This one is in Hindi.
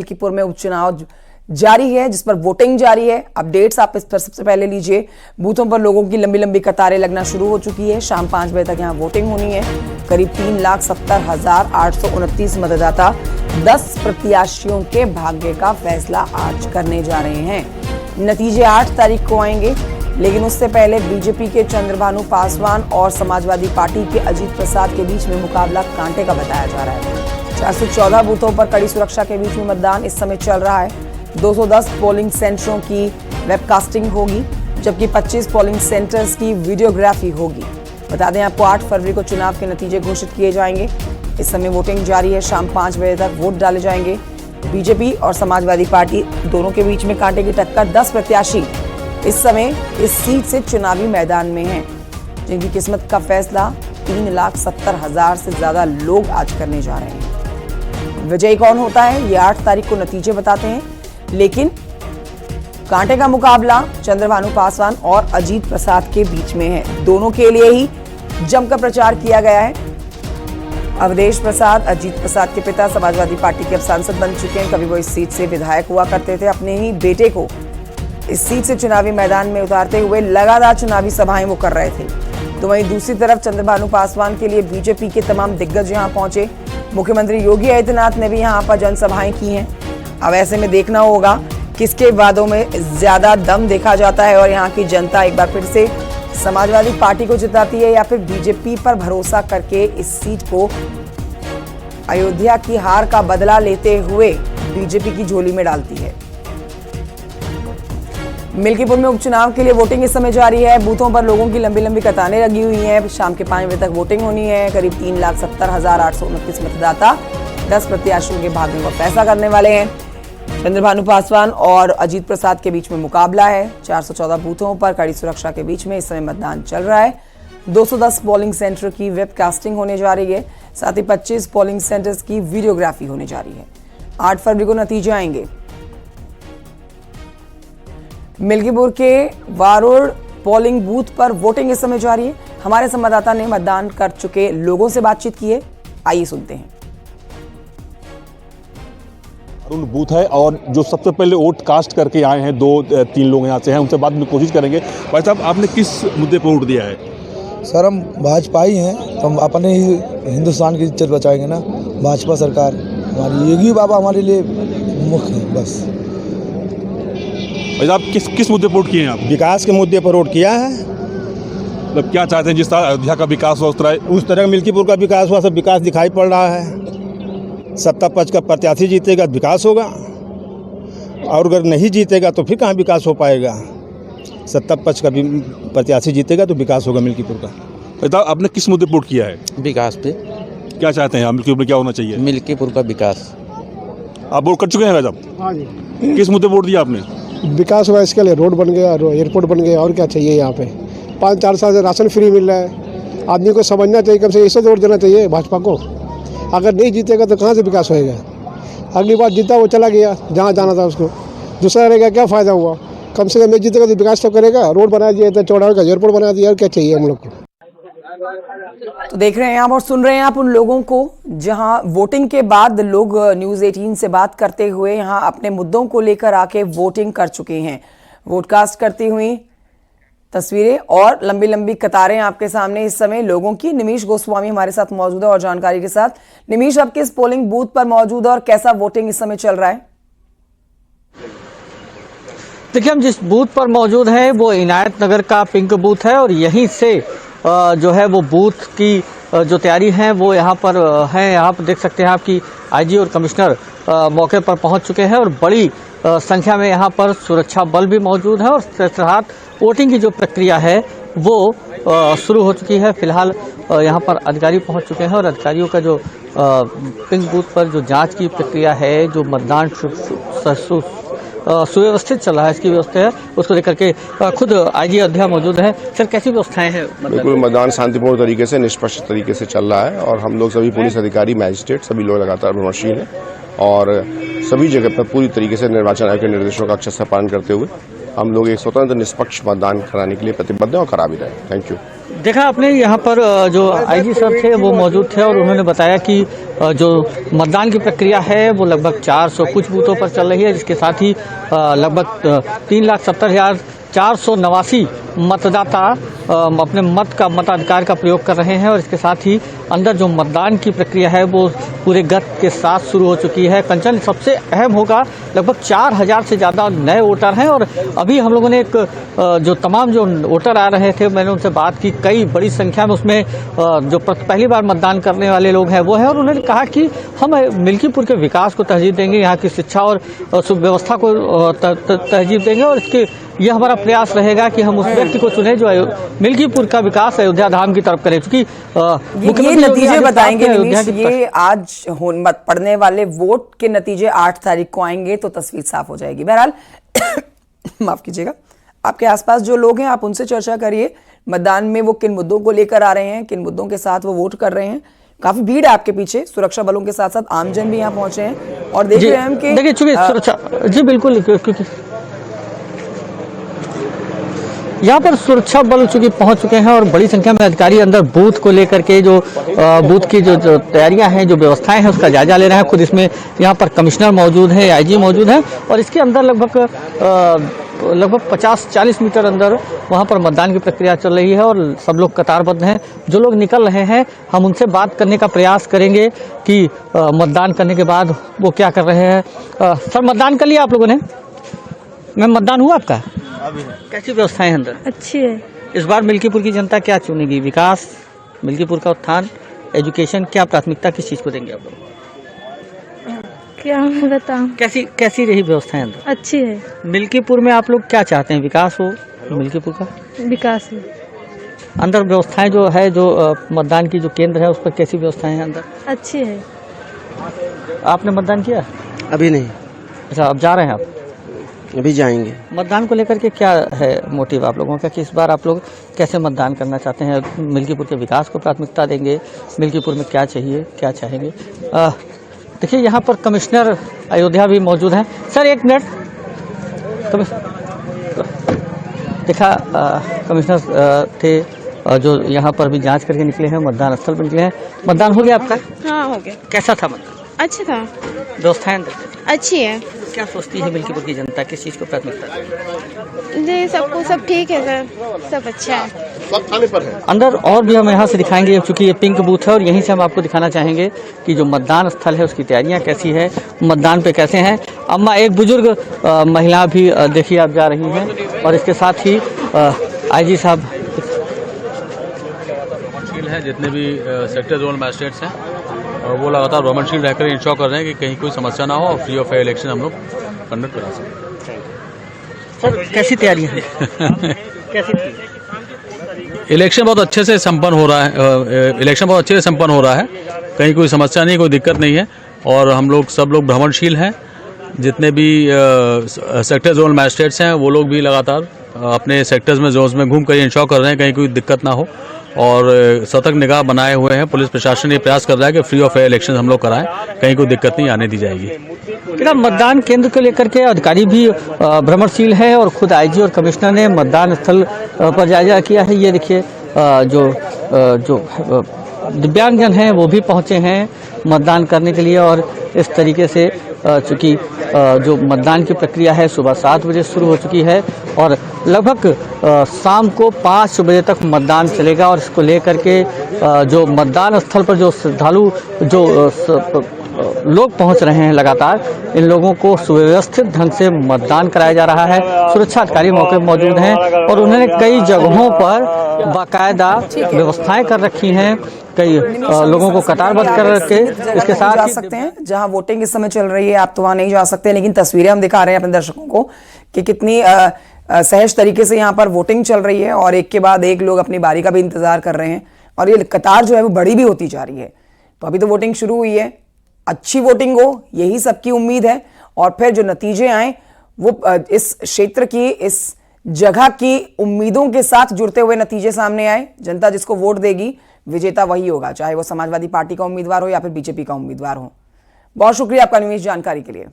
मलकीपुर में उपचुनाव जारी है, जिस पर वोटिंग जारी है। अपडेट्स आप इस पर सबसे पहले लीजिए। बूथों पर लोगों की लंबी लंबी कतारें लगना शुरू हो चुकी है। शाम 5 बजे तक यहां वोटिंग होनी है। करीब 3,70,829 मतदाता 10 प्रत्याशियों के भाग्य का फैसला आज करने जा रहे हैं। नतीजे 8 तारीख को आएंगे, लेकिन उससे पहले बीजेपी के चंद्रभानु पासवान और समाजवादी पार्टी के अजीत प्रसाद के बीच में मुकाबला कांटे का बताया जा रहा है। 414 बूथों पर कड़ी सुरक्षा के बीच में मतदान इस समय चल रहा है। 210 पोलिंग सेंटरों की वेबकास्टिंग होगी, जबकि 25 पोलिंग सेंटर्स की वीडियोग्राफी होगी। बता दें आपको 8 फरवरी को चुनाव के नतीजे घोषित किए जाएंगे। इस समय वोटिंग जारी है। शाम 5 बजे तक वोट डाले जाएंगे। बीजेपी और समाजवादी पार्टी दोनों के बीच में कांटे की टक्कर। 10 प्रत्याशी इस समय इस सीट से चुनावी मैदान में हैं, जिनकी किस्मत का फैसला 3,70,000 से ज्यादा लोग आज करने जा रहे हैं। विजयी कौन होता है, ये 8 तारीख को नतीजे बताते हैं, लेकिन कांटे का मुकाबला चंद्रभानु पासवान और अजीत प्रसाद के बीच में है। दोनों के लिए ही जमकर प्रचार किया गया है। अवधेश प्रसाद, अजीत प्रसाद के पिता, समाजवादी पार्टी के अब सांसद बन चुके हैं। कभी वो इस सीट से विधायक हुआ करते थे। अपने ही बेटे को इस सीट से चुनावी मैदान में उतारते हुए लगातार चुनावी सभाएं वो कर रहे थे। तो वहीं दूसरी तरफ चंद्रभानु पासवान के लिए बीजेपी के तमाम दिग्गज यहां पहुंचे। मुख्यमंत्री योगी आदित्यनाथ ने भी यहां पर जनसभाएं की हैं। अब ऐसे में देखना होगा किसके वादों में ज्यादा दम देखा जाता है और यहाँ की जनता एक बार फिर से समाजवादी पार्टी को जिताती है या फिर बीजेपी पर भरोसा करके इस सीट को अयोध्या की हार का बदला लेते हुए बीजेपी की झोली में डालती है। मलकीपुर में उपचुनाव के लिए वोटिंग इस समय जारी है। बूथों पर लोगों की लंबी लंबी कतारें लगी हुई हैं। शाम के 5 बजे तक वोटिंग होनी है। करीब 3,70,829 मतदाता 10 प्रत्याशियों के भाग्य का फैसला करने वाले हैं। चंद्रभानु पासवान और अजीत प्रसाद के बीच में मुकाबला है। 414 बूथों पर कड़ी सुरक्षा के बीच में इस समय मतदान चल रहा है। 210 पोलिंग सेंटर की वेबकास्टिंग होने जा रही है। साथ ही 25 पोलिंग सेंटर्स की वीडियोग्राफी होने जा रही है। 8 फरवरी को नतीजे आएंगे। मलकीपुर के वारुड़ पोलिंग बूथ पर वोटिंग इस समय जारी है। हमारे संवाददाता ने मतदान कर चुके लोगों से बातचीत की है, आइए सुनते हैं। बूथ है और जो सबसे पहले वोट कास्ट करके आए हैं 2-3 लोग यहाँ से हैं, उनसे बात में कोशिश करेंगे। भाई साहब, आपने किस मुद्दे पर वोट दिया है? सर, हम भाजपा ही हैं, तो हम अपने ही हिंदुस्तान की इज्जत बचाएंगे ना। भाजपा सरकार हमारी, योगी बाबा हमारे लिए मुख्य है बस। भाई साहब, किस मुद्दे पर वोट किए हैं आप? विकास के मुद्दे पर वोट किया है। मतलब क्या चाहते हैं, जिस तरह अयोध्या का विकास हुआ उस तरह मलकीपुर का विकास हुआ, सब विकास दिखाई पड़ रहा है। सत्ता पक्ष का प्रत्याशी जीतेगा तो विकास होगा, और अगर नहीं जीतेगा तो फिर कहाँ विकास हो पाएगा। सत्ता पक्ष का भी प्रत्याशी जीतेगा तो विकास होगा मलकीपुर का। तो आपने किस मुद्दे पर वोट किया है? विकास पे। क्या चाहते हैं मलकीपुर में क्या होना चाहिए? मलकीपुर का विकास। आप वोट कर चुके हैं साहब? हाँ जी। किस मुद्दे पर वोट दिया आपने? विकास हुआ, इसके लिए रोड बन गया, एयरपोर्ट बन गया, और क्या चाहिए। यहाँ पे 5-4 साल से राशन फ्री मिल रहा है। आदमी को समझना चाहिए, कम से इसे वोट देना चाहिए भाजपा को। अगर नहीं जीतेगा तो कहाँ से विकास होएगा। अगली बार जीता वो चला गया जहाँ जाना था उसको, दूसरा रहेगा, क्या फ़ायदा हुआ। कम से कम नहीं जीतेगा तो विकास तो करेगा। रोड बना दिया, इतना चौड़ा का एयरपोर्ट बना दिया, और क्या चाहिए हम लोग को। तो देख रहे हैं आप और सुन रहे हैं आप उन लोगों को, जहां वोटिंग के बाद लोग न्यूज़ 18 से बात करते हुए यहां अपने मुद्दों को लेकर आके वोटिंग कर चुके हैं। वोटकास्ट करती हुई तस्वीरें और लंबी लंबी कतारें आपके सामने इस समय लोगों की। निमीश गोस्वामी हमारे साथ मौजूद है और जानकारी के साथ। निमीश, आप किस पोलिंग बूथ पर मौजूद है और कैसा वोटिंग इस समय चल रहा है? देखिए, हम जिस बूथ पर मौजूद हैं वो इनायत नगर का पिंक बूथ है, और यहीं से जो है वो बूथ की जो तैयारी है वो यहाँ पर है। यहाँ पर देख सकते हैं आपकी आईजी और कमिश्नर मौके पर पहुँच चुके हैं, और बड़ी संख्या में यहाँ पर सुरक्षा बल भी मौजूद है। और साथ वोटिंग की जो प्रक्रिया है वो शुरू हो चुकी है। फिलहाल यहाँ पर अधिकारी पहुँच चुके हैं, और अधिकारियों का जो पिंक बूथ पर जो जांच की प्रक्रिया है, जो मतदान सुव्यवस्थित चल रहा है, इसकी व्यवस्था है, उसको लेकर के खुद आईजी अयोध्या मौजूद है। सर, कैसी व्यवस्थाएं हैं? बिल्कुल, मतदान शांतिपूर्ण तरीके से, निष्पक्ष तरीके से चल रहा है, और हम लोग सभी पुलिस अधिकारी, मैजिस्ट्रेट सभी लोग लगातार प्रभावशील हैं, और सभी जगह पर पूरी तरीके से निर्वाचन आयोग के निर्देशों का अच्छे से पालन करते हुए हम लोग एक स्वतंत्र निष्पक्ष मतदान कराने के लिए प्रतिबद्ध हैं और करा भी रहे हैं। Thank you. देखा आपने यहाँ पर जो आईजी साहब थे वो मौजूद थे और उन्होंने बताया कि जो मतदान की प्रक्रिया है वो लगभग 400 कुछ बूथों पर चल रही है, जिसके साथ ही लगभग 3,70,489 मतदाता अपने मताधिकार का प्रयोग कर रहे हैं और इसके साथ ही अंदर जो मतदान की प्रक्रिया है वो पूरे गति के साथ शुरू हो चुकी है। कंचन, सबसे अहम होगा लगभग 4,000 से ज़्यादा नए वोटर हैं और अभी हम लोगों ने एक जो तमाम जो वोटर आ रहे थे मैंने उनसे बात की, कई बड़ी संख्या में उसमें जो पहली बार मतदान करने वाले लोग हैं वो हैं और उन्होंने कहा कि हम मिल्कीपुर के विकास को तरजीह देंगे, यहाँ की शिक्षा और सुव्यवस्था को तरजीह देंगे और इसके यह हमारा प्रयास रहेगा कि हम उस व्यक्ति को चुने जो मिल्कीपुर का विकास अयोध्या धाम की तरफ करे। क्योंकि ये नतीजे बताएंगे निमीश, ये आज पड़ने वाले वोट के नतीजे 8 तारीख को आएंगे तो तस्वीर साफ हो जाएगी। बहरहाल माफ कीजिएगा, आपके आसपास जो लोग हैं आप उनसे चर्चा करिए, मतदान में वो किन मुद्दों को लेकर आ रहे हैं, किन मुद्दों के साथ वो वोट कर रहे हैं। काफी भीड़ है आपके पीछे, सुरक्षा बलों के साथ साथ आमजन भी यहाँ पहुंचे हैं और देख रहे हैं कि देखिए चूंकि सुरक्षा जी बिल्कुल, क्योंकि यहाँ पर सुरक्षा बल चूंकि पहुंच चुके हैं और बड़ी संख्या में अधिकारी अंदर बूथ को लेकर के जो बूथ की जो तैयारियां हैं, जो व्यवस्थाएं हैं उसका जायजा ले रहे हैं। खुद इसमें यहाँ पर कमिश्नर मौजूद है, आईजी मौजूद है और इसके अंदर लगभग 50-40 मीटर अंदर वहाँ पर मतदान की प्रक्रिया चल रही है और सब लोग कतारबद्ध हैं। जो लोग निकल रहे हैं हम उनसे बात करने का प्रयास करेंगे कि मतदान करने के बाद वो क्या कर रहे हैं। सर, मतदान कर लिया आप लोगों ने? मैम, मतदान हुआ आपका? कैसी व्यवस्थाएं अंदर? अच्छी है। इस बार मिल्कीपुर की जनता क्या चुनेगी? विकास, मिल्कीपुर का उत्थान, एजुकेशन, क्या प्राथमिकता किस चीज को देंगे आप लोग? क्या बताऊं? कैसी रही व्यवस्थाएं अंदर? अच्छी है। मिल्कीपुर में आप लोग क्या चाहते हैं? विकास हो मिल्कीपुर का? विकास है। अंदर व्यवस्थाएं जो है, जो मतदान की जो केंद्र है उस पर कैसी व्यवस्थाएं हैं अंदर? अच्छी है। आपने मतदान किया? अभी नहीं। अच्छा, अब जा रहे हैं आप? अभी जाएंगे। मतदान को लेकर के क्या है मोटिव आप लोगों का कि इस बार आप लोग कैसे मतदान करना चाहते हैं? मिल्कीपुर के विकास को प्राथमिकता देंगे? मिल्कीपुर में क्या चाहिए, क्या चाहेंगे? देखिए यहाँ पर कमिश्नर अयोध्या भी मौजूद हैं। सर, एक मिनट। देखा कमिश्नर थे जो यहाँ पर भी जांच करके निकले हैं, मतदान स्थल पर निकले हैं। मतदान हो गया आपका? हाँ, हो गया। कैसा था मतदान? अच्छा था। व्यवस्थाएं अच्छी है। क्या सोचती है मिल्कीपुर की जनता, किस चीज को प्राथमिकता? जी, सब ठीक है सर, सब अच्छा है। सब थाने पर है। अंदर और भी हम यहाँ से दिखाएंगे, क्योंकि ये पिंक बूथ है और यहीं से हम आपको दिखाना चाहेंगे कि जो मतदान स्थल है उसकी तैयारियां कैसी है, मतदान पे कैसे हैं। अम्मा, एक बुजुर्ग महिला भी देखिए आप जा रही हैं और इसके साथ ही आईजी साहब है, जितने भी सेक्टर जोनल मैजिस्ट्रेट्स हैं और वो लगातार रोमनशील रहकर इंश्योर कर रहे हैं कि कहीं कोई समस्या ना हो और फ्री ऑफ इलेक्शन हम लोग कंडक्ट करा सकें। सर, कैसी तैयारी है? कैसी इलेक्शन बहुत अच्छे से संपन्न हो रहा है। इलेक्शन बहुत अच्छे से संपन्न हो रहा है, कहीं कोई समस्या नहीं, कोई दिक्कत नहीं है और हम लोग सब लोग भ्रमणशील हैं। जितने भी सेक्टर जोनल मैजिस्ट्रेट्स हैं वो लोग भी लगातार अपने सेक्टर्स में, जोन्स में घूम कर इंश्योर कर रहे हैं कहीं कोई दिक्कत ना हो और सतर्क निगाह बनाए हुए हैं। पुलिस प्रशासन ये प्रयास कर रहा है कि फ्री ऑफ इलेक्शन हम लोग कराएं, कहीं कोई दिक्कत नहीं आने दी जाएगी। मतदान केंद्र को लेकर के अधिकारी भी भ्रमणशील है और खुद आईजी और कमिश्नर ने मतदान स्थल पर जायजा किया है। ये देखिए जो दिव्यांगजन हैं वो भी पहुंचे हैं मतदान करने के लिए और इस तरीके से चूँकि जो मतदान की प्रक्रिया है सुबह 7 बजे शुरू हो चुकी है और लगभग शाम को 5 बजे तक मतदान चलेगा और इसको लेकर के जो मतदान स्थल पर जो श्रद्धालु जो लोग पहुंच रहे हैं लगातार, इन लोगों को सुव्यवस्थित ढंग से मतदान कराया जा रहा है। सुरक्षा अधिकारी मौके पर मौजूद हैं और उन्होंने कई जगहों पर बाकायदा व्यवस्थाएं कर रखी हैं, कई लोगों को कतारबद्ध कर रखे। इसके साथ जा सकते हैं जहां वोटिंग इस समय चल रही है, आप तो वहां नहीं जा सकते, लेकिन तस्वीरें हम दिखा रहे हैं अपने दर्शकों को कि कितनी सहज तरीके से यहाँ पर वोटिंग चल रही है और एक के बाद एक लोग अपनी बारी का भी इंतजार कर रहे हैं और ये कतार जो है वो बड़ी भी होती जा रही है। तो अभी तो वोटिंग शुरू हुई है, अच्छी वोटिंग हो यही सबकी उम्मीद है और फिर जो नतीजे आए वो इस क्षेत्र की, इस जगह की उम्मीदों के साथ जुड़ते हुए नतीजे सामने आए। जनता जिसको वोट देगी विजेता वही होगा, चाहे वो समाजवादी पार्टी का उम्मीदवार हो या फिर बीजेपी का उम्मीदवार हो। बहुत शुक्रिया आपका निवेश जानकारी के लिए।